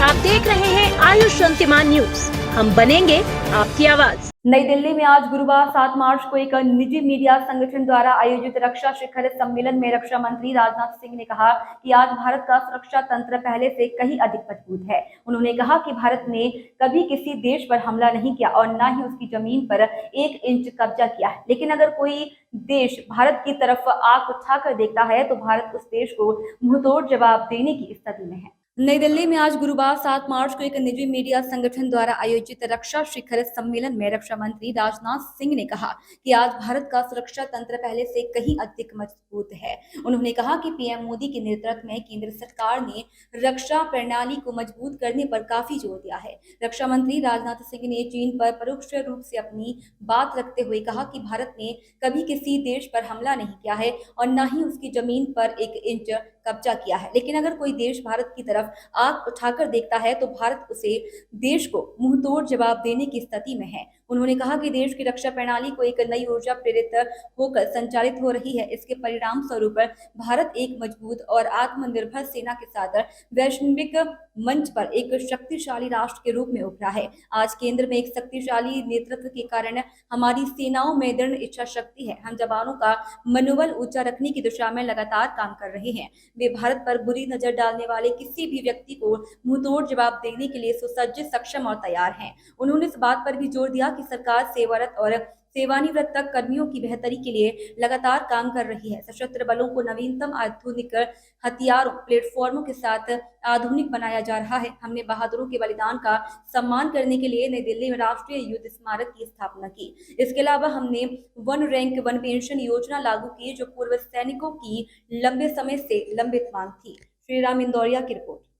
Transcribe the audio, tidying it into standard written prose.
आप देख रहे हैं आयुष अंतिमान न्यूज। हम बनेंगे आपकी आवाज। नई दिल्ली में आज गुरुवार 7 मार्च को एक निजी मीडिया संगठन द्वारा आयोजित रक्षा शिखर सम्मेलन में रक्षा मंत्री राजनाथ सिंह ने कहा कि आज भारत का सुरक्षा तंत्र पहले से कहीं अधिक मजबूत है। उन्होंने कहा कि भारत ने कभी किसी देश पर हमला नहीं किया और न ही उसकी जमीन पर 1 इंच कब्जा किया है, लेकिन अगर कोई देश भारत की तरफ आंख उठाकर देखता है तो भारत उस देश को मुंहतोड़ जवाब देने की स्थिति में है। नई दिल्ली में आज गुरुवार 7 मार्च को एक निजी मीडिया संगठन द्वारा आयोजित रक्षा शिखर सम्मेलन में रक्षा मंत्री राजनाथ सिंह ने कहा कि आज भारत का सुरक्षा तंत्र पहले से कहीं अधिक मजबूत है। उन्होंने कहा कि पीएम मोदी के नेतृत्व में केंद्र सरकार ने रक्षा प्रणाली को मजबूत करने पर काफी जोर दिया है। रक्षा मंत्री राजनाथ सिंह ने चीन पर परोक्ष रूप से अपनी बात रखते हुए कहा कि भारत ने कभी किसी देश पर हमला नहीं किया है और न ही उसकी जमीन पर 1 इंच कब्जा किया है, लेकिन अगर कोई देश भारत की तरफ आंख उठाकर देखता है तो भारत उसे देश को मुंहतोड़ जवाब देने की स्थिति में है। उन्होंने कहा कि देश की रक्षा प्रणाली को एक नई ऊर्जा प्रेरित होकर संचालित हो रही है। इसके परिणाम स्वरूप भारत एक मजबूत और आत्मनिर्भर सेना के साथ वैश्विक मंच पर एक शक्तिशाली राष्ट्र के रूप में उभरा है। आज केंद्र में एक शक्तिशाली नेतृत्व के कारण हमारी सेनाओं में दृढ़ इच्छा शक्ति है। हम जवानों का मनोबल ऊंचा रखने की दिशा में लगातार काम कर रहे हैं। वे भारत पर बुरी नजर डालने वाले किसी भी व्यक्ति को मुंहतोड़ जवाब देने के लिए सुसज्ज, सक्षम और तैयार हैं। उन्होंने इस बात पर भी जोर दिया कि सरकार सेवारत और सेवानिवृत्त कर्मियों की बेहतरी के लिए लगातार काम कर रही है। सशस्त्र बलों को नवीनतम आधुनिक हथियारों, प्लेटफॉर्मों के साथ आधुनिक बनाया जा रहा है। हमने बहादुरों के बलिदान का सम्मान करने के लिए नई दिल्ली में राष्ट्रीय युद्ध स्मारक की स्थापना की। इसके अलावा हमने 1 रैंक 1 पेंशन योजना लागू की, जो पूर्व सैनिकों की लंबे समय से लंबित मांग थी। श्रीराम इंदौरिया की रिपोर्ट।